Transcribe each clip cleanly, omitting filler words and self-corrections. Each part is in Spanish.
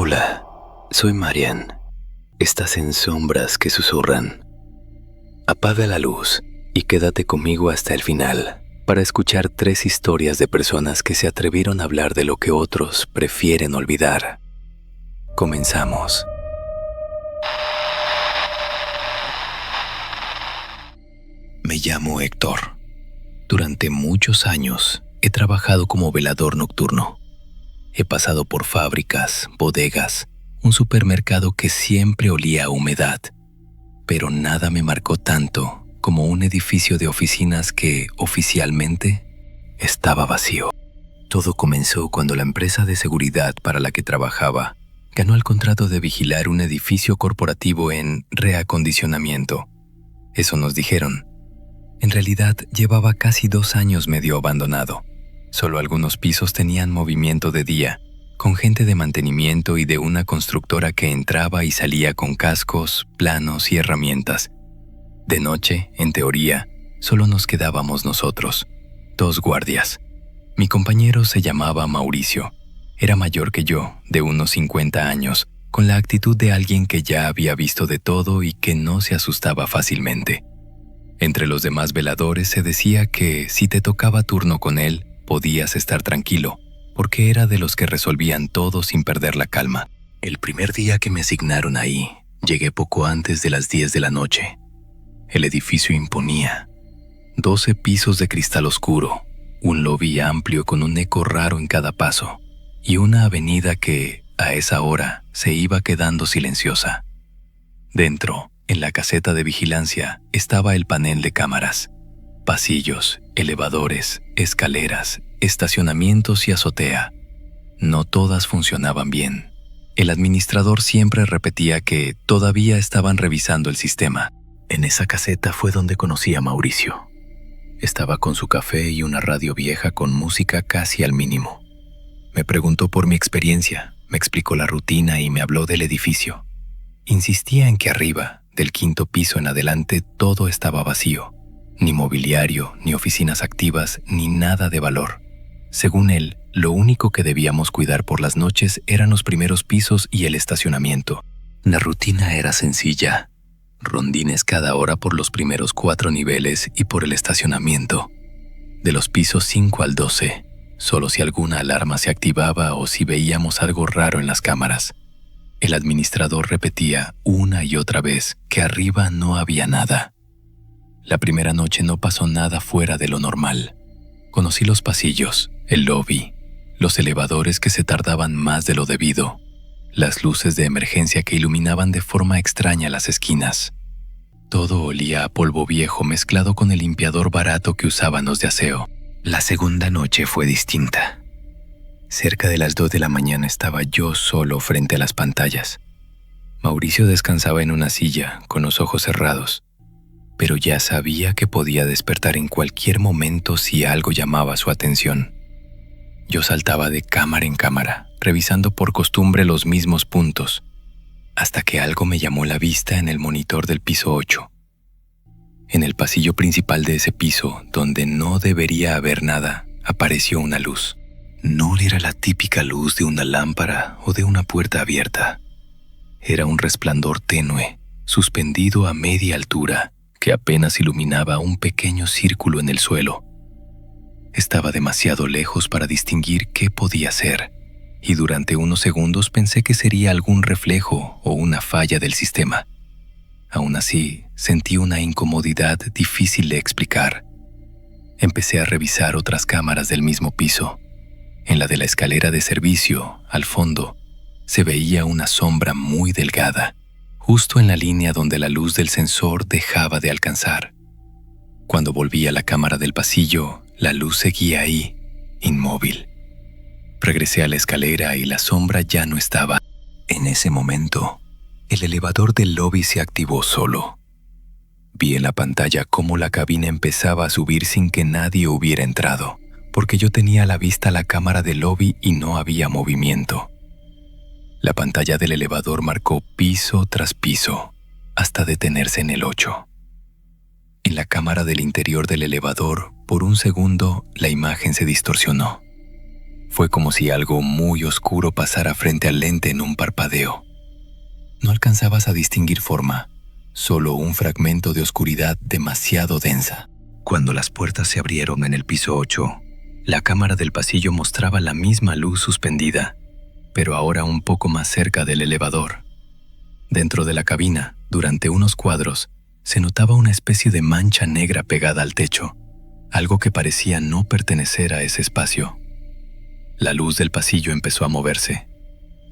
Hola, soy Marian. Estás en Sombras que Susurran. Apaga la luz y quédate conmigo hasta el final para escuchar 3 historias de personas que se atrevieron a hablar de lo que otros prefieren olvidar. Comenzamos. Me llamo Héctor. Durante muchos años he trabajado como velador nocturno. He pasado por fábricas, bodegas, un supermercado que siempre olía a humedad, pero nada me marcó tanto como un edificio de oficinas que, oficialmente, estaba vacío. Todo comenzó cuando la empresa de seguridad para la que trabajaba ganó el contrato de vigilar un edificio corporativo en reacondicionamiento. Eso nos dijeron. En realidad, llevaba casi 2 años medio abandonado. Solo algunos pisos tenían movimiento de día, con gente de mantenimiento y de una constructora que entraba y salía con cascos, planos y herramientas. De noche, en teoría, solo nos quedábamos nosotros, 2 guardias. Mi compañero se llamaba Mauricio. Era mayor que yo, de unos 50 años, con la actitud de alguien que ya había visto de todo y que no se asustaba fácilmente. Entre los demás veladores se decía que si te tocaba turno con él, podías estar tranquilo, porque era de los que resolvían todo sin perder la calma. El primer día que me asignaron ahí, llegué poco antes de las 10 de la noche. El edificio imponía. 12 pisos de cristal oscuro, un lobby amplio con un eco raro en cada paso, y una avenida que, a esa hora, se iba quedando silenciosa. Dentro, en la caseta de vigilancia, estaba el panel de cámaras. Pasillos, elevadores, escaleras, estacionamientos y azotea. No todas funcionaban bien. El administrador siempre repetía que todavía estaban revisando el sistema. En esa caseta fue donde conocí a Mauricio. Estaba con su café y una radio vieja con música casi al mínimo. Me preguntó por mi experiencia, me explicó la rutina y me habló del edificio. Insistía en que arriba, del 5º piso en adelante, todo estaba vacío. Ni mobiliario, ni oficinas activas, ni nada de valor. Según él, lo único que debíamos cuidar por las noches eran los primeros pisos y el estacionamiento. La rutina era sencilla. Rondines cada hora por los primeros 4 niveles y por el estacionamiento. De los pisos 5 al 12, solo si alguna alarma se activaba o si veíamos algo raro en las cámaras. El administrador repetía una y otra vez que arriba no había nada. La primera noche no pasó nada fuera de lo normal. Conocí los pasillos, el lobby, los elevadores que se tardaban más de lo debido, las luces de emergencia que iluminaban de forma extraña las esquinas. Todo olía a polvo viejo mezclado con el limpiador barato que usaban los de aseo. La segunda noche fue distinta. Cerca de las 2 de la mañana estaba yo solo frente a las pantallas. Mauricio descansaba en una silla, con los ojos cerrados, pero ya sabía que podía despertar en cualquier momento si algo llamaba su atención. Yo saltaba de cámara en cámara, revisando por costumbre los mismos puntos, hasta que algo me llamó la vista en el monitor del piso 8. En el pasillo principal de ese piso, donde no debería haber nada, apareció una luz. No era la típica luz de una lámpara o de una puerta abierta. Era un resplandor tenue, suspendido a media altura, que apenas iluminaba un pequeño círculo en el suelo. Estaba demasiado lejos para distinguir qué podía ser, y durante unos segundos pensé que sería algún reflejo o una falla del sistema. Aún así, sentí una incomodidad difícil de explicar. Empecé a revisar otras cámaras del mismo piso. En la de la escalera de servicio, al fondo, se veía una sombra muy delgada, justo en la línea donde la luz del sensor dejaba de alcanzar. Cuando volví a la cámara del pasillo, la luz seguía ahí, inmóvil. Regresé a la escalera y la sombra ya no estaba. En ese momento, el elevador del lobby se activó solo. Vi en la pantalla cómo la cabina empezaba a subir sin que nadie hubiera entrado, porque yo tenía a la vista la cámara del lobby y no había movimiento. La pantalla del elevador marcó piso tras piso, hasta detenerse en el 8. En la cámara del interior del elevador, por un segundo, la imagen se distorsionó. Fue como si algo muy oscuro pasara frente al lente en un parpadeo. No alcanzabas a distinguir forma, solo un fragmento de oscuridad demasiado densa. Cuando las puertas se abrieron en el piso 8, la cámara del pasillo mostraba la misma luz suspendida, pero ahora un poco más cerca del elevador. Dentro de la cabina, durante unos cuadros, se notaba una especie de mancha negra pegada al techo, algo que parecía no pertenecer a ese espacio. La luz del pasillo empezó a moverse.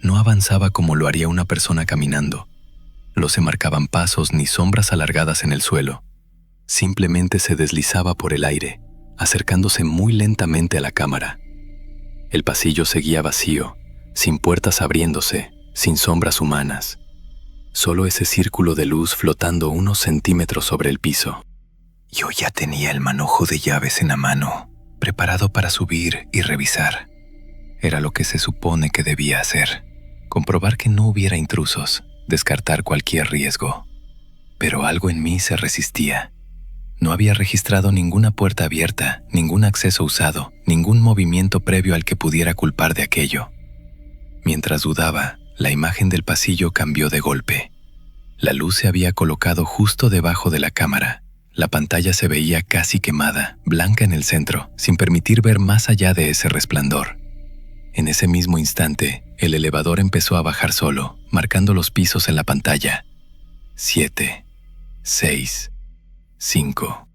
No avanzaba como lo haría una persona caminando. No se marcaban pasos ni sombras alargadas en el suelo. Simplemente se deslizaba por el aire, acercándose muy lentamente a la cámara. El pasillo seguía vacío, sin puertas abriéndose, sin sombras humanas. Solo ese círculo de luz flotando unos centímetros sobre el piso. Yo ya tenía el manojo de llaves en la mano, preparado para subir y revisar. Era lo que se supone que debía hacer. Comprobar que no hubiera intrusos, descartar cualquier riesgo. Pero algo en mí se resistía. No había registrado ninguna puerta abierta, ningún acceso usado, ningún movimiento previo al que pudiera culpar de aquello. Mientras dudaba, la imagen del pasillo cambió de golpe. La luz se había colocado justo debajo de la cámara. La pantalla se veía casi quemada, blanca en el centro, sin permitir ver más allá de ese resplandor. En ese mismo instante, el elevador empezó a bajar solo, marcando los pisos en la pantalla. 7, 6, 5.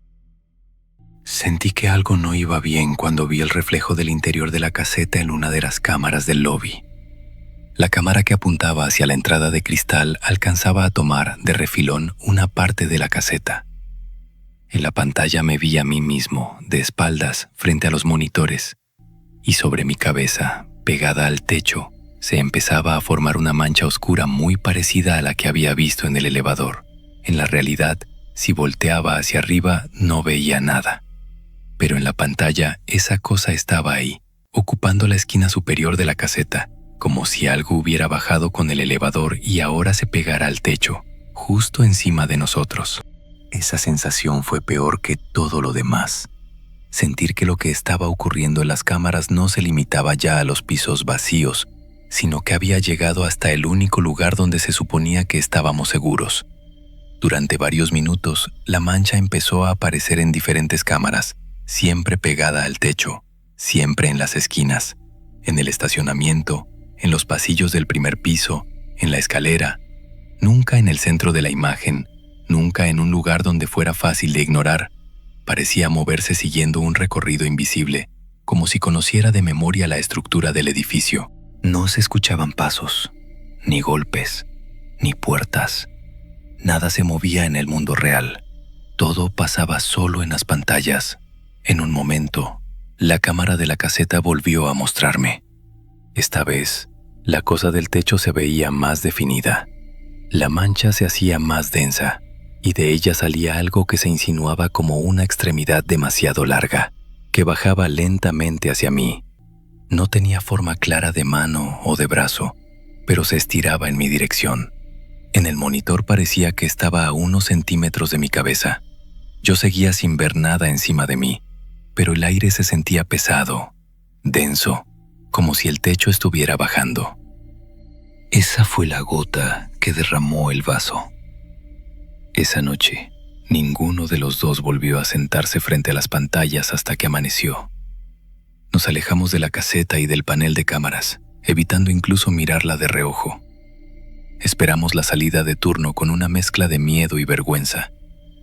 Sentí que algo no iba bien cuando vi el reflejo del interior de la caseta en una de las cámaras del lobby. La cámara que apuntaba hacia la entrada de cristal alcanzaba a tomar de refilón una parte de la caseta. En la pantalla me vi a mí mismo, de espaldas, frente a los monitores, y sobre mi cabeza, pegada al techo, se empezaba a formar una mancha oscura muy parecida a la que había visto en el elevador. En la realidad, si volteaba hacia arriba no veía nada. Pero en la pantalla esa cosa estaba ahí, ocupando la esquina superior de la caseta, como si algo hubiera bajado con el elevador y ahora se pegara al techo, justo encima de nosotros. Esa sensación fue peor que todo lo demás. Sentir que lo que estaba ocurriendo en las cámaras no se limitaba ya a los pisos vacíos, sino que había llegado hasta el único lugar donde se suponía que estábamos seguros. Durante varios minutos, la mancha empezó a aparecer en diferentes cámaras, siempre pegada al techo, siempre en las esquinas, en el estacionamiento, en los pasillos del primer piso, en la escalera, nunca en el centro de la imagen, nunca en un lugar donde fuera fácil de ignorar. Parecía moverse siguiendo un recorrido invisible, como si conociera de memoria la estructura del edificio. No se escuchaban pasos, ni golpes, ni puertas. Nada se movía en el mundo real. Todo pasaba solo en las pantallas. En un momento, la cámara de la caseta volvió a mostrarme. Esta vez, la cosa del techo se veía más definida. La mancha se hacía más densa, y de ella salía algo que se insinuaba como una extremidad demasiado larga, que bajaba lentamente hacia mí. No tenía forma clara de mano o de brazo, pero se estiraba en mi dirección. En el monitor parecía que estaba a unos centímetros de mi cabeza. Yo seguía sin ver nada encima de mí, pero el aire se sentía pesado, denso, como si el techo estuviera bajando. Esa fue la gota que derramó el vaso. Esa noche, ninguno de los dos volvió a sentarse frente a las pantallas hasta que amaneció. Nos alejamos de la caseta y del panel de cámaras, evitando incluso mirarla de reojo. Esperamos la salida de turno con una mezcla de miedo y vergüenza,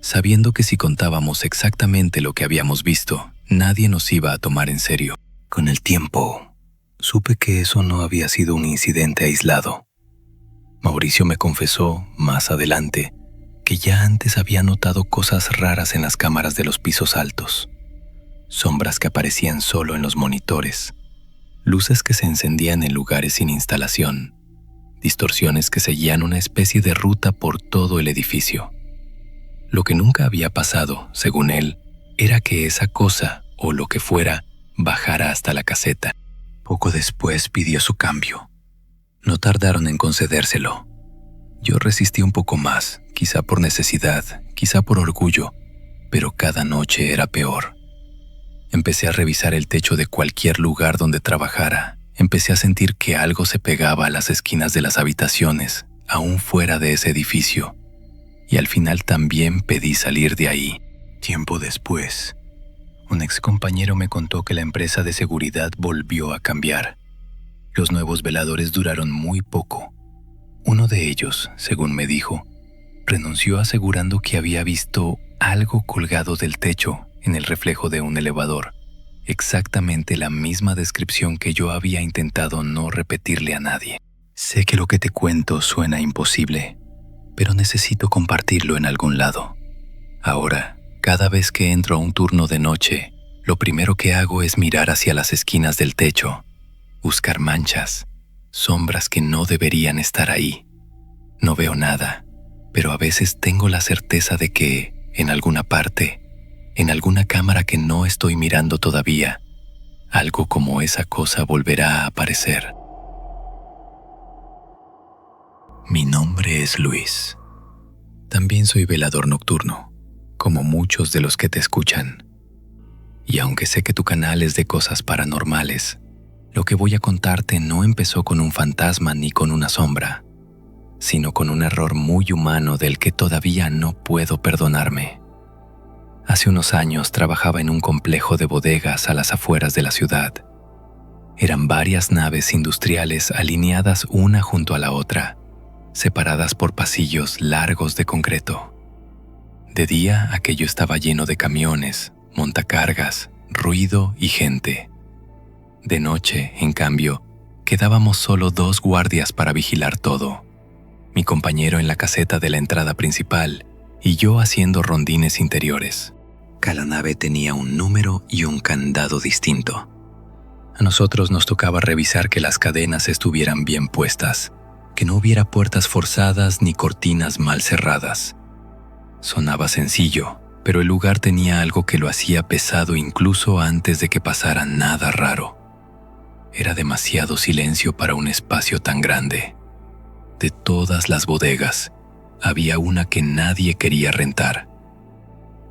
sabiendo que si contábamos exactamente lo que habíamos visto, nadie nos iba a tomar en serio. Con el tiempo, supe que eso no había sido un incidente aislado. Mauricio me confesó, más adelante, que ya antes había notado cosas raras en las cámaras de los pisos altos. Sombras que aparecían solo en los monitores, luces que se encendían en lugares sin instalación, distorsiones que seguían una especie de ruta por todo el edificio. Lo que nunca había pasado, según él, era que esa cosa, o lo que fuera, bajara hasta la caseta. Poco después pidió su cambio. No tardaron en concedérselo. Yo resistí un poco más, quizá por necesidad, quizá por orgullo, pero cada noche era peor. Empecé a revisar el techo de cualquier lugar donde trabajara. Empecé a sentir que algo se pegaba a las esquinas de las habitaciones, aún fuera de ese edificio. Y al final también pedí salir de ahí. Tiempo después, un excompañero me contó que la empresa de seguridad volvió a cambiar. Los nuevos veladores duraron muy poco. Uno de ellos, según me dijo, renunció asegurando que había visto algo colgado del techo en el reflejo de un elevador. Exactamente la misma descripción que yo había intentado no repetirle a nadie. Sé que lo que te cuento suena imposible, pero necesito compartirlo en algún lado. Ahora, cada vez que entro a un turno de noche, lo primero que hago es mirar hacia las esquinas del techo, buscar manchas, sombras que no deberían estar ahí. No veo nada, pero a veces tengo la certeza de que, en alguna parte, en alguna cámara que no estoy mirando todavía, algo como esa cosa volverá a aparecer. Mi nombre es Luis. También soy velador nocturno, como muchos de los que te escuchan. Y aunque sé que tu canal es de cosas paranormales, lo que voy a contarte no empezó con un fantasma ni con una sombra, sino con un error muy humano del que todavía no puedo perdonarme. Hace unos años trabajaba en un complejo de bodegas a las afueras de la ciudad. Eran varias naves industriales alineadas una junto a la otra, separadas por pasillos largos de concreto. De día aquello estaba lleno de camiones, montacargas, ruido y gente. De noche, en cambio, quedábamos solo 2 guardias para vigilar todo. Mi compañero en la caseta de la entrada principal y yo haciendo rondines interiores. Cada nave tenía un número y un candado distinto. A nosotros nos tocaba revisar que las cadenas estuvieran bien puestas, que no hubiera puertas forzadas ni cortinas mal cerradas. Sonaba sencillo, pero el lugar tenía algo que lo hacía pesado incluso antes de que pasara nada raro. Era demasiado silencio para un espacio tan grande. De todas las bodegas, había una que nadie quería rentar.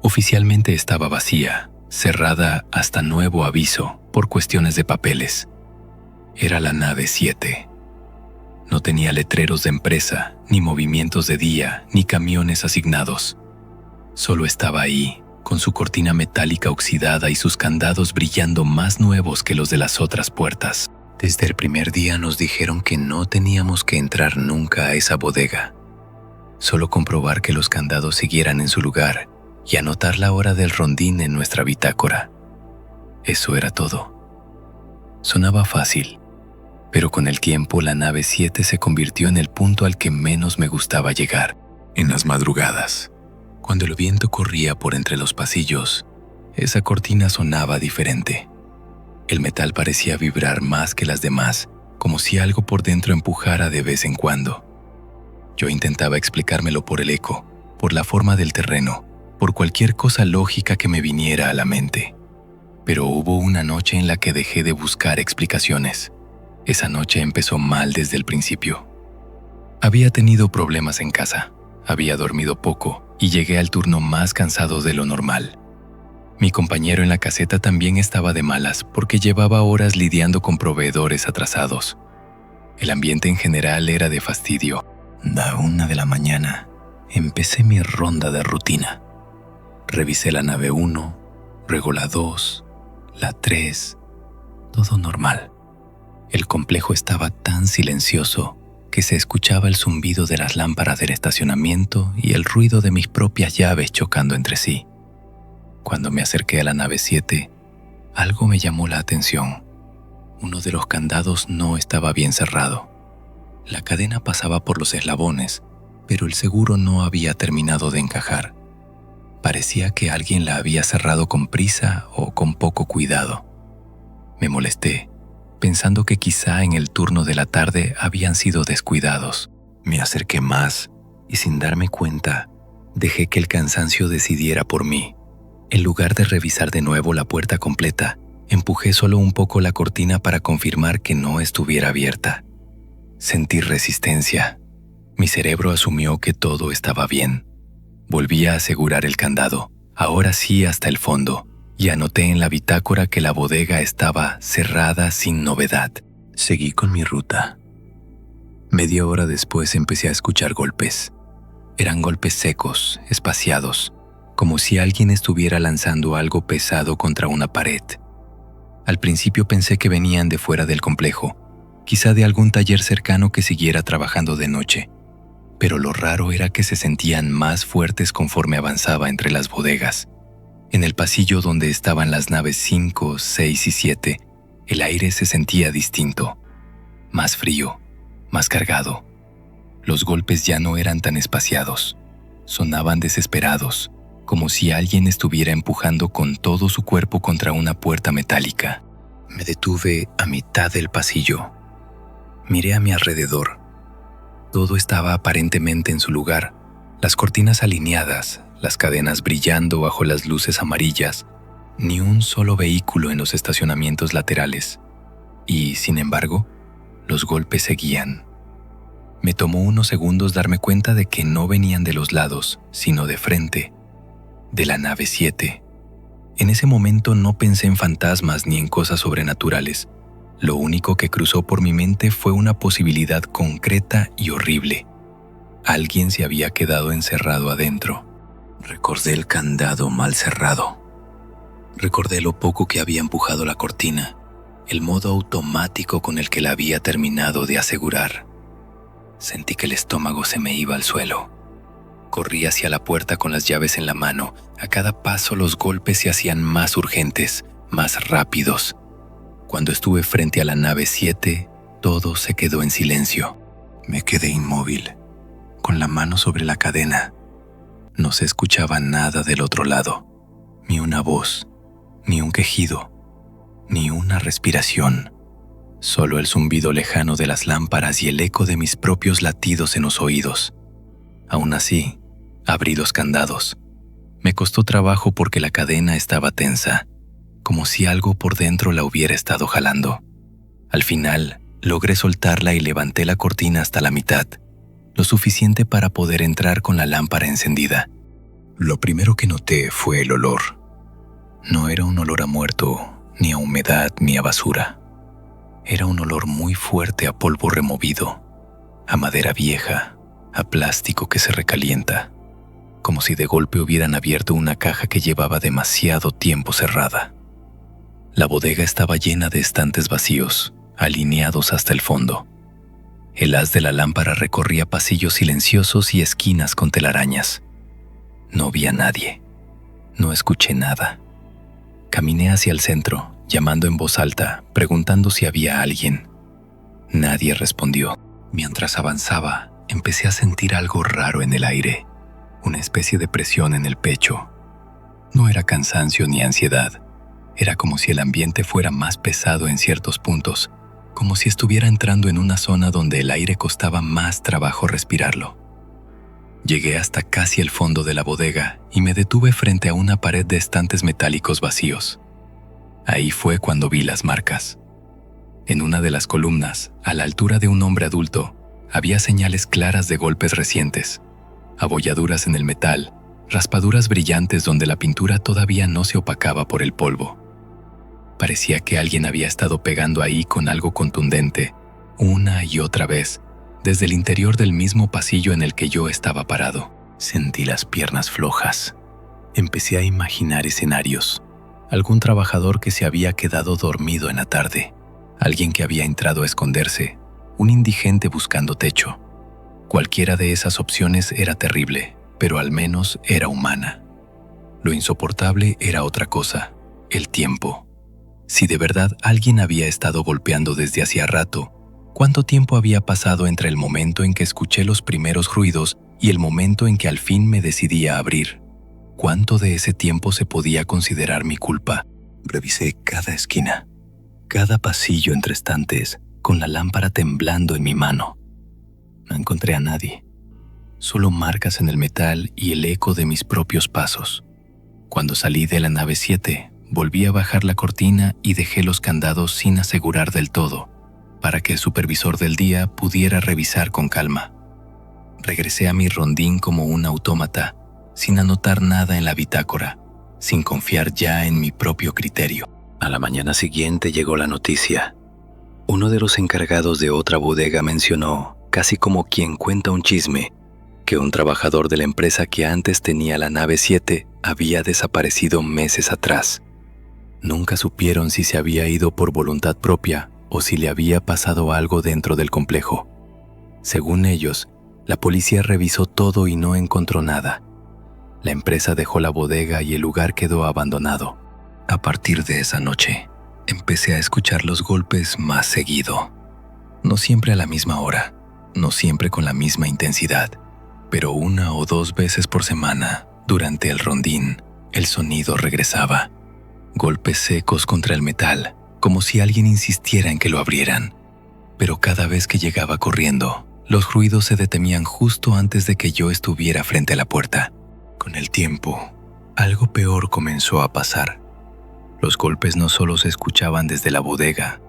Oficialmente estaba vacía, cerrada hasta nuevo aviso por cuestiones de papeles. Era la nave 7. No tenía letreros de empresa, ni movimientos de día, ni camiones asignados. Solo estaba ahí, con su cortina metálica oxidada y sus candados brillando más nuevos que los de las otras puertas. Desde el primer día nos dijeron que no teníamos que entrar nunca a esa bodega. Solo comprobar que los candados siguieran en su lugar y anotar la hora del rondín en nuestra bitácora. Eso era todo. Sonaba fácil, pero con el tiempo la nave 7 se convirtió en el punto al que menos me gustaba llegar. En las madrugadas, cuando el viento corría por entre los pasillos, esa cortina sonaba diferente. El metal parecía vibrar más que las demás, como si algo por dentro empujara de vez en cuando. Yo intentaba explicármelo por el eco, por la forma del terreno, por cualquier cosa lógica que me viniera a la mente. Pero hubo una noche en la que dejé de buscar explicaciones. Esa noche empezó mal desde el principio. Había tenido problemas en casa, había dormido poco y llegué al turno más cansado de lo normal. Mi compañero en la caseta también estaba de malas porque llevaba horas lidiando con proveedores atrasados. El ambiente en general era de fastidio. A la 1 de la mañana empecé mi ronda de rutina. Revisé la nave 1, luego la 2, la 3, todo normal. El complejo estaba tan silencioso que se escuchaba el zumbido de las lámparas del estacionamiento y el ruido de mis propias llaves chocando entre sí. Cuando me acerqué a la nave 7, algo me llamó la atención. Uno de los candados no estaba bien cerrado. La cadena pasaba por los eslabones, pero el seguro no había terminado de encajar. Parecía que alguien la había cerrado con prisa o con poco cuidado. Me molesté, pensando que quizá en el turno de la tarde habían sido descuidados. Me acerqué más y sin darme cuenta, dejé que el cansancio decidiera por mí. En lugar de revisar de nuevo la puerta completa, empujé solo un poco la cortina para confirmar que no estuviera abierta. Sentí resistencia. Mi cerebro asumió que todo estaba bien. Volví a asegurar el candado, ahora sí hasta el fondo, y anoté en la bitácora que la bodega estaba cerrada sin novedad. Seguí con mi ruta. Media hora después empecé a escuchar golpes. Eran golpes secos, espaciados, como si alguien estuviera lanzando algo pesado contra una pared. Al principio pensé que venían de fuera del complejo, quizá de algún taller cercano que siguiera trabajando de noche, pero lo raro era que se sentían más fuertes conforme avanzaba entre las bodegas. En el pasillo donde estaban las naves 5, 6 y 7, el aire se sentía distinto, más frío, más cargado. Los golpes ya no eran tan espaciados, sonaban desesperados, como si alguien estuviera empujando con todo su cuerpo contra una puerta metálica. Me detuve a mitad del pasillo. Miré a mi alrededor. Todo estaba aparentemente en su lugar, las cortinas alineadas, las cadenas brillando bajo las luces amarillas, ni un solo vehículo en los estacionamientos laterales. Y, sin embargo, los golpes seguían. Me tomó unos segundos darme cuenta de que no venían de los lados, sino de frente, de la nave 7. En ese momento no pensé en fantasmas ni en cosas sobrenaturales. Lo único que cruzó por mi mente fue una posibilidad concreta y horrible. Alguien se había quedado encerrado adentro. Recordé el candado mal cerrado. Recordé lo poco que había empujado la cortina, el modo automático con el que la había terminado de asegurar. Sentí que el estómago se me iba al suelo. Corrí hacia la puerta con las llaves en la mano. A cada paso los golpes se hacían más urgentes, más rápidos. Cuando estuve frente a la nave 7, todo se quedó en silencio. Me quedé inmóvil, con la mano sobre la cadena. No se escuchaba nada del otro lado, ni una voz, ni un quejido, ni una respiración. Solo el zumbido lejano de las lámparas y el eco de mis propios latidos en los oídos. Aún así, abrí los candados. Me costó trabajo porque la cadena estaba tensa, como si algo por dentro la hubiera estado jalando. Al final, logré soltarla y levanté la cortina hasta la mitad, lo suficiente para poder entrar con la lámpara encendida. Lo primero que noté fue el olor. No era un olor a muerto, ni a humedad, ni a basura. Era un olor muy fuerte a polvo removido, a madera vieja, a plástico que se recalienta, como si de golpe hubieran abierto una caja que llevaba demasiado tiempo cerrada. La bodega estaba llena de estantes vacíos, alineados hasta el fondo. El haz de la lámpara recorría pasillos silenciosos y esquinas con telarañas. No vi a nadie. No escuché nada. Caminé hacia el centro, llamando en voz alta, preguntando si había alguien. Nadie respondió. Mientras avanzaba, empecé a sentir algo raro en el aire, una especie de presión en el pecho. No era cansancio ni ansiedad. Era como si el ambiente fuera más pesado en ciertos puntos, como si estuviera entrando en una zona donde el aire costaba más trabajo respirarlo. Llegué hasta casi el fondo de la bodega y me detuve frente a una pared de estantes metálicos vacíos. Ahí fue cuando vi las marcas. En una de las columnas, a la altura de un hombre adulto, había señales claras de golpes recientes, abolladuras en el metal, raspaduras brillantes donde la pintura todavía no se opacaba por el polvo. Parecía que alguien había estado pegando ahí con algo contundente, una y otra vez, desde el interior del mismo pasillo en el que yo estaba parado. Sentí las piernas flojas. Empecé a imaginar escenarios. Algún trabajador que se había quedado dormido en la tarde, alguien que había entrado a esconderse, un indigente buscando techo. Cualquiera de esas opciones era terrible, pero al menos era humana. Lo insoportable era otra cosa, el tiempo. Si de verdad alguien había estado golpeando desde hacía rato, ¿cuánto tiempo había pasado entre el momento en que escuché los primeros ruidos y el momento en que al fin me decidí a abrir? ¿Cuánto de ese tiempo se podía considerar mi culpa? Revisé cada esquina, cada pasillo entre estantes, con la lámpara temblando en mi mano. No encontré a nadie, solo marcas en el metal y el eco de mis propios pasos. Cuando salí de la nave 7, volví a bajar la cortina y dejé los candados sin asegurar del todo, para que el supervisor del día pudiera revisar con calma. Regresé a mi rondín como un autómata, sin anotar nada en la bitácora, sin confiar ya en mi propio criterio. A la mañana siguiente llegó la noticia. Uno de los encargados de otra bodega mencionó, casi como quien cuenta un chisme, que un trabajador de la empresa que antes tenía la nave 7 había desaparecido meses atrás. Nunca supieron si se había ido por voluntad propia o si le había pasado algo dentro del complejo. Según ellos, la policía revisó todo y no encontró nada. La empresa dejó la bodega y el lugar quedó abandonado. A partir de esa noche, empecé a escuchar los golpes más seguido. No siempre a la misma hora, no siempre con la misma intensidad, pero 1 o 2 veces por semana, durante el rondín, el sonido regresaba. Golpes secos contra el metal, como si alguien insistiera en que lo abrieran. Pero cada vez que llegaba corriendo, los ruidos se detenían justo antes de que yo estuviera frente a la puerta. Con el tiempo, algo peor comenzó a pasar. Los golpes no solo se escuchaban desde la bodega.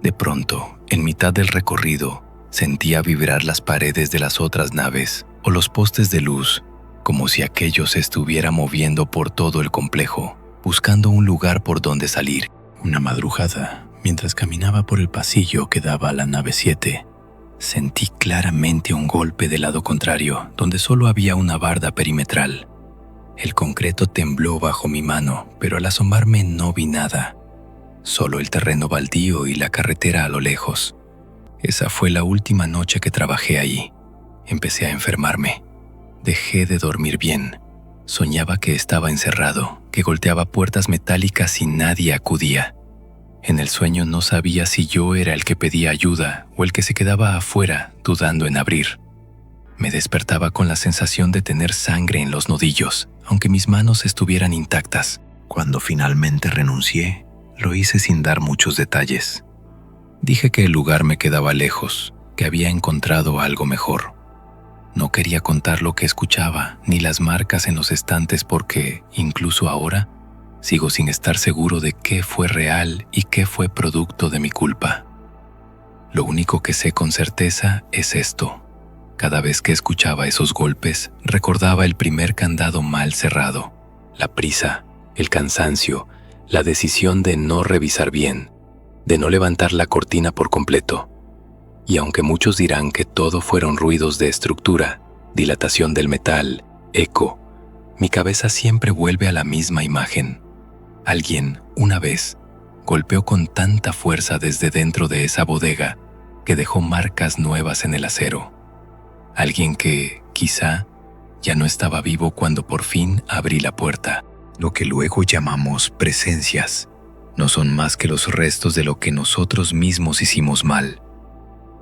De pronto, en mitad del recorrido, sentía vibrar las paredes de las otras naves o los postes de luz, como si aquello se estuviera moviendo por todo el complejo, buscando un lugar por donde salir. Una madrugada, mientras caminaba por el pasillo que daba a la nave 7, sentí claramente un golpe del lado contrario, donde solo había una barda perimetral. El concreto tembló bajo mi mano, pero al asomarme no vi nada. Solo el terreno baldío y la carretera a lo lejos. Esa fue la última noche que trabajé allí. Empecé a enfermarme. Dejé de dormir bien. Soñaba que estaba encerrado, que golpeaba puertas metálicas y nadie acudía. En el sueño no sabía si yo era el que pedía ayuda o el que se quedaba afuera, dudando en abrir. Me despertaba con la sensación de tener sangre en los nudillos, aunque mis manos estuvieran intactas. Cuando finalmente renuncié, lo hice sin dar muchos detalles. Dije que el lugar me quedaba lejos, que había encontrado algo mejor. No quería contar lo que escuchaba, ni las marcas en los estantes porque, incluso ahora, sigo sin estar seguro de qué fue real y qué fue producto de mi culpa. Lo único que sé con certeza es esto. Cada vez que escuchaba esos golpes, recordaba el primer candado mal cerrado, la prisa, el cansancio, la decisión de no revisar bien, de no levantar la cortina por completo. Y aunque muchos dirán que todo fueron ruidos de estructura, dilatación del metal, eco, mi cabeza siempre vuelve a la misma imagen. Alguien, una vez, golpeó con tanta fuerza desde dentro de esa bodega que dejó marcas nuevas en el acero. Alguien que, quizá, ya no estaba vivo cuando por fin abrí la puerta. Lo que luego llamamos presencias no son más que los restos de lo que nosotros mismos hicimos mal.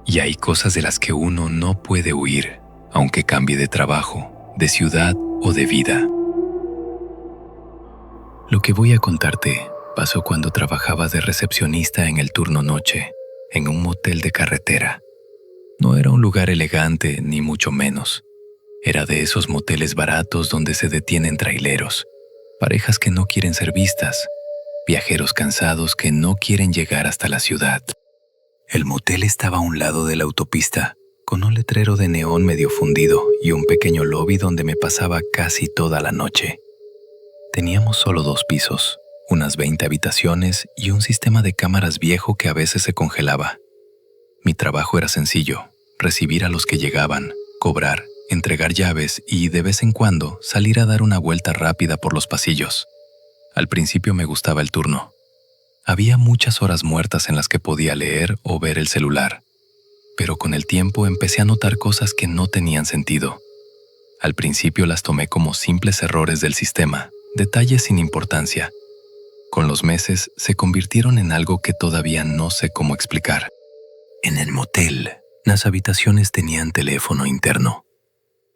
Y hay cosas de las que uno no puede huir, aunque cambie de trabajo, de ciudad o de vida. Lo que voy a contarte pasó cuando trabajaba de recepcionista en el turno noche, en un motel de carretera. No era un lugar elegante, ni mucho menos. Era de esos moteles baratos donde se detienen traileros, parejas que no quieren ser vistas, viajeros cansados que no quieren llegar hasta la ciudad. El motel estaba a un lado de la autopista, con un letrero de neón medio fundido y un pequeño lobby donde me pasaba casi toda la noche. Teníamos solo 2 pisos, unas 20 habitaciones y un sistema de cámaras viejo que a veces se congelaba. Mi trabajo era sencillo: recibir a los que llegaban, cobrar, entregar llaves y, de vez en cuando, salir a dar una vuelta rápida por los pasillos. Al principio me gustaba el turno. Había muchas horas muertas en las que podía leer o ver el celular, pero con el tiempo empecé a notar cosas que no tenían sentido. Al principio las tomé como simples errores del sistema, detalles sin importancia. Con los meses se convirtieron en algo que todavía no sé cómo explicar. En el motel, las habitaciones tenían teléfono interno.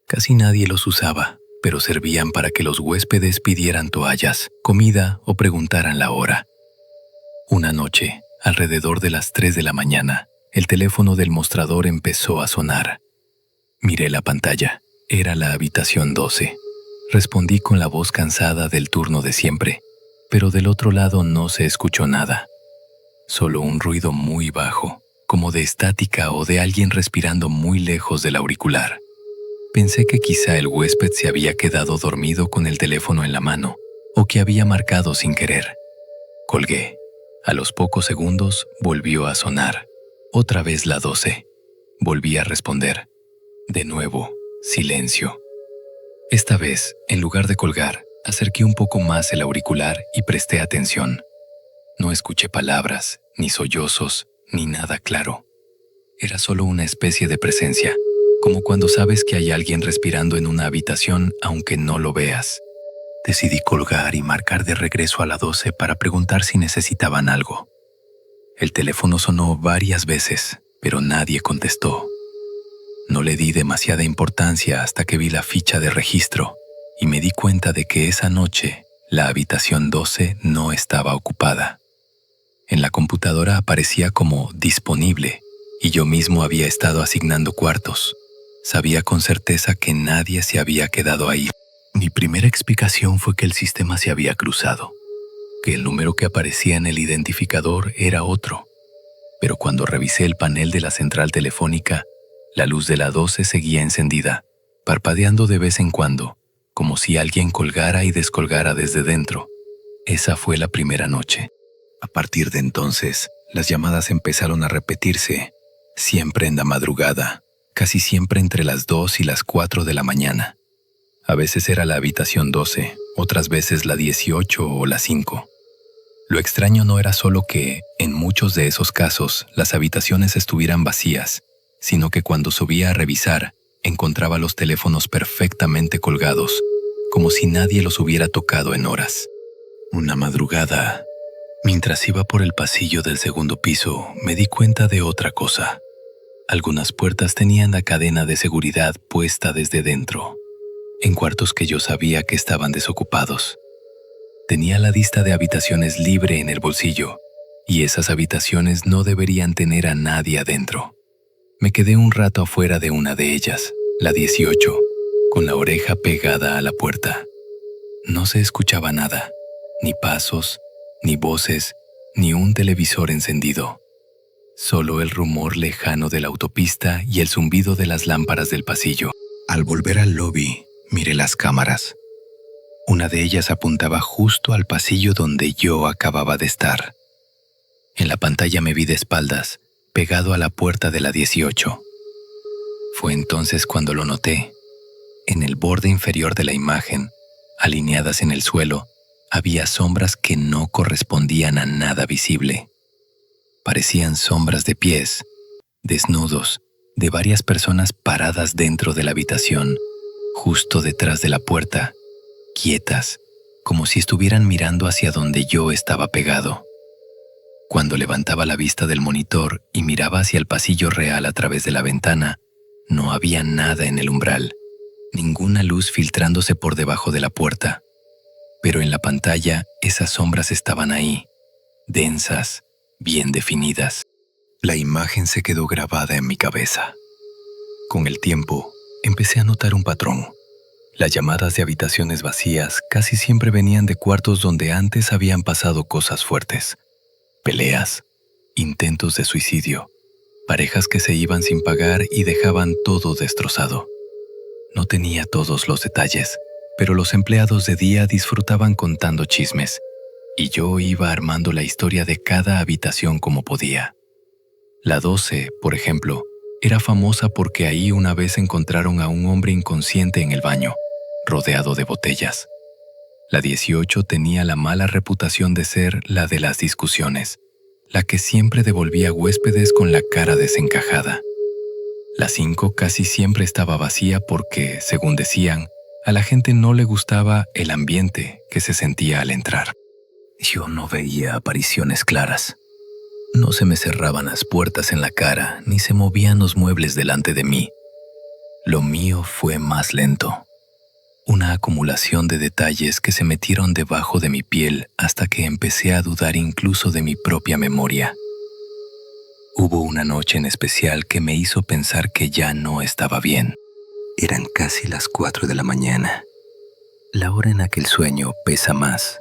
Casi nadie los usaba, pero servían para que los huéspedes pidieran toallas, comida o preguntaran la hora. Una noche, alrededor de las 3 de la mañana, el teléfono del mostrador empezó a sonar. Miré la pantalla. Era la habitación 12. Respondí con la voz cansada del turno de siempre, pero del otro lado no se escuchó nada. Solo un ruido muy bajo, como de estática o de alguien respirando muy lejos del auricular. Pensé que quizá el huésped se había quedado dormido con el teléfono en la mano, o que había marcado sin querer. Colgué. A los pocos segundos volvió a sonar. Otra vez la 12. Volví a responder. De nuevo, silencio. Esta vez, en lugar de colgar, acerqué un poco más el auricular y presté atención. No escuché palabras, ni sollozos, ni nada claro. Era solo una especie de presencia, como cuando sabes que hay alguien respirando en una habitación aunque no lo veas. Decidí colgar y marcar de regreso a la 12 para preguntar si necesitaban algo. El teléfono sonó varias veces, pero nadie contestó. No le di demasiada importancia hasta que vi la ficha de registro y me di cuenta de que esa noche la habitación 12 no estaba ocupada. En la computadora aparecía como disponible y yo mismo había estado asignando cuartos. Sabía con certeza que nadie se había quedado ahí. Mi primera explicación fue que el sistema se había cruzado, que el número que aparecía en el identificador era otro. Pero cuando revisé el panel de la central telefónica, la luz de la 12 seguía encendida, parpadeando de vez en cuando, como si alguien colgara y descolgara desde dentro. Esa fue la primera noche. A partir de entonces, las llamadas empezaron a repetirse, siempre en la madrugada, casi siempre entre las 2 y las 4 de la mañana. A veces era la habitación 12, otras veces la 18 o la 5. Lo extraño no era solo que, en muchos de esos casos, las habitaciones estuvieran vacías, sino que cuando subía a revisar, encontraba los teléfonos perfectamente colgados, como si nadie los hubiera tocado en horas. Una madrugada, mientras iba por el pasillo del segundo piso, me di cuenta de otra cosa. Algunas puertas tenían la cadena de seguridad puesta desde dentro, en cuartos que yo sabía que estaban desocupados. Tenía la lista de habitaciones libre en el bolsillo, y esas habitaciones no deberían tener a nadie adentro. Me quedé un rato afuera de una de ellas, la 18, con la oreja pegada a la puerta. No se escuchaba nada, ni pasos, ni voces, ni un televisor encendido. Solo el rumor lejano de la autopista y el zumbido de las lámparas del pasillo. Al volver al lobby, miré las cámaras. Una de ellas apuntaba justo al pasillo donde yo acababa de estar. En la pantalla me vi de espaldas, pegado a la puerta de la 18. Fue entonces cuando lo noté. En el borde inferior de la imagen, alineadas en el suelo, había sombras que no correspondían a nada visible. Parecían sombras de pies, desnudos, de varias personas paradas dentro de la habitación, justo detrás de la puerta, quietas, como si estuvieran mirando hacia donde yo estaba pegado. Cuando levantaba la vista del monitor y miraba hacia el pasillo real a través de la ventana, no había nada en el umbral, ninguna luz filtrándose por debajo de la puerta. Pero en la pantalla esas sombras estaban ahí, densas, bien definidas. La imagen se quedó grabada en mi cabeza. Con el tiempo, empecé a notar un patrón. Las llamadas de habitaciones vacías casi siempre venían de cuartos donde antes habían pasado cosas fuertes. Peleas, intentos de suicidio, parejas que se iban sin pagar y dejaban todo destrozado. No tenía todos los detalles, pero los empleados de día disfrutaban contando chismes, y yo iba armando la historia de cada habitación como podía. La 12, por ejemplo, era famosa porque ahí una vez encontraron a un hombre inconsciente en el baño, rodeado de botellas. La 18 tenía la mala reputación de ser la de las discusiones, la que siempre devolvía huéspedes con la cara desencajada. La 5 casi siempre estaba vacía porque, según decían, a la gente no le gustaba el ambiente que se sentía al entrar. Yo no veía apariciones claras. No se me cerraban las puertas en la cara ni se movían los muebles delante de mí. Lo mío fue más lento. Una acumulación de detalles que se metieron debajo de mi piel hasta que empecé a dudar incluso de mi propia memoria. Hubo una noche en especial que me hizo pensar que ya no estaba bien. Eran casi las 4 de la mañana. La hora en la que el sueño pesa más.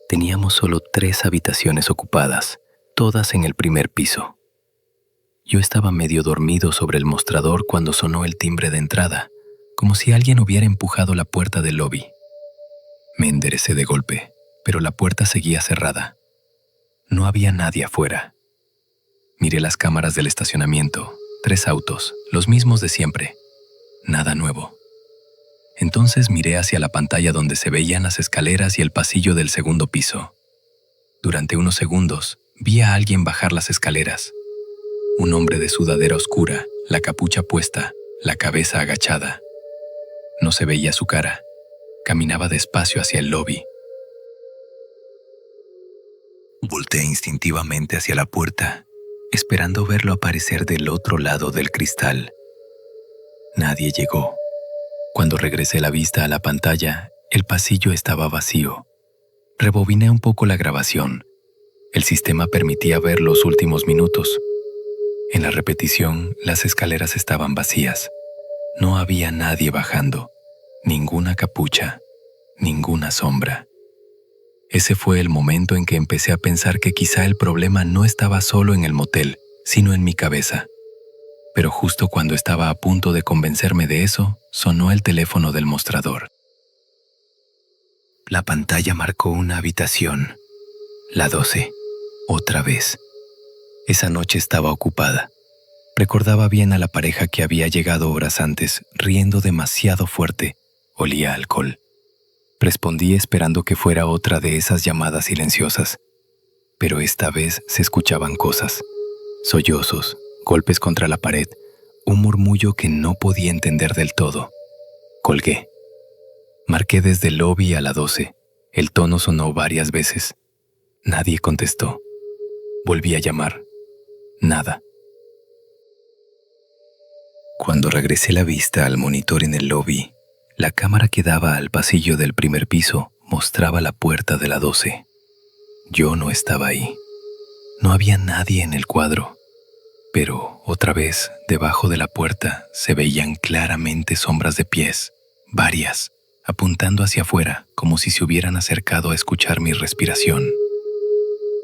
Teníamos solo 3 habitaciones ocupadas, todas en el primer piso. Yo estaba medio dormido sobre el mostrador cuando sonó el timbre de entrada, como si alguien hubiera empujado la puerta del lobby. Me enderecé de golpe, pero la puerta seguía cerrada. No había nadie afuera. Miré las cámaras del estacionamiento, 3 autos, los mismos de siempre. Nada nuevo. Entonces miré hacia la pantalla donde se veían las escaleras y el pasillo del segundo piso. Durante unos segundos, vi a alguien bajar las escaleras. Un hombre de sudadera oscura, la capucha puesta, la cabeza agachada. No se veía su cara. Caminaba despacio hacia el lobby. Volteé instintivamente hacia la puerta, esperando verlo aparecer del otro lado del cristal. Nadie llegó. Cuando regresé la vista a la pantalla, el pasillo estaba vacío. Rebobiné un poco la grabación. El sistema permitía ver los últimos minutos. En la repetición, las escaleras estaban vacías. No había nadie bajando, ninguna capucha, ninguna sombra. Ese fue el momento en que empecé a pensar que quizá el problema no estaba solo en el motel, sino en mi cabeza. Pero justo cuando estaba a punto de convencerme de eso, sonó el teléfono del mostrador. La pantalla marcó una habitación, la 12, otra vez. Esa noche estaba ocupada. Recordaba bien a la pareja que había llegado horas antes, riendo demasiado fuerte. Olía a alcohol. Respondí esperando que fuera otra de esas llamadas silenciosas. Pero esta vez se escuchaban cosas. Sollozos, golpes contra la pared, un murmullo que no podía entender del todo. Colgué. Marqué desde el lobby a la 12. El tono sonó varias veces. Nadie contestó. Volví a llamar. Nada. Cuando regresé la vista al monitor en el lobby, la cámara que daba al pasillo del primer piso mostraba la puerta de la 12. Yo no estaba ahí. No había nadie en el cuadro. Pero, otra vez, debajo de la puerta se veían claramente sombras de pies, varias, apuntando hacia afuera como si se hubieran acercado a escuchar mi respiración.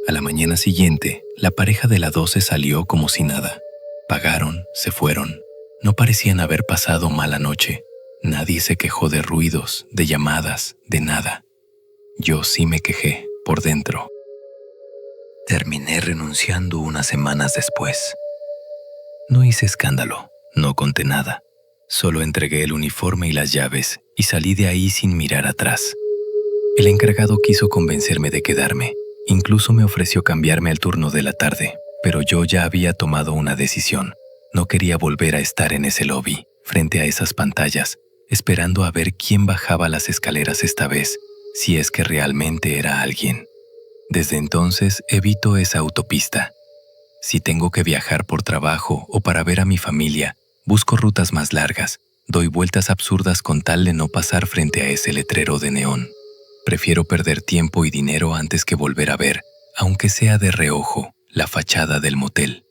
A la mañana siguiente, la pareja de la 12 salió como si nada. Pagaron, se fueron. No parecían haber pasado mala noche. Nadie se quejó de ruidos, de llamadas, de nada. Yo sí me quejé, por dentro. Terminé renunciando unas semanas después. No hice escándalo, no conté nada. Solo entregué el uniforme y las llaves y salí de ahí sin mirar atrás. El encargado quiso convencerme de quedarme. Incluso me ofreció cambiarme al turno de la tarde, pero yo ya había tomado una decisión. No quería volver a estar en ese lobby, frente a esas pantallas, esperando a ver quién bajaba las escaleras esta vez, si es que realmente era alguien. Desde entonces evito esa autopista. Si tengo que viajar por trabajo o para ver a mi familia, busco rutas más largas, doy vueltas absurdas con tal de no pasar frente a ese letrero de neón. Prefiero perder tiempo y dinero antes que volver a ver, aunque sea de reojo, la fachada del motel.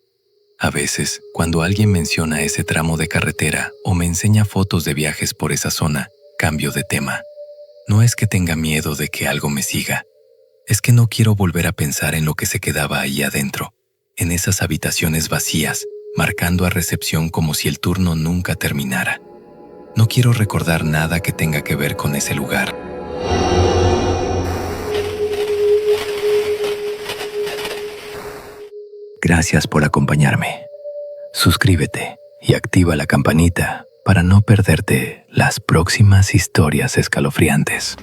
A veces, cuando alguien menciona ese tramo de carretera o me enseña fotos de viajes por esa zona, cambio de tema. No es que tenga miedo de que algo me siga. Es que no quiero volver a pensar en lo que se quedaba ahí adentro, en esas habitaciones vacías, marcando a recepción como si el turno nunca terminara. No quiero recordar nada que tenga que ver con ese lugar. Gracias por acompañarme. Suscríbete y activa la campanita para no perderte las próximas historias escalofriantes.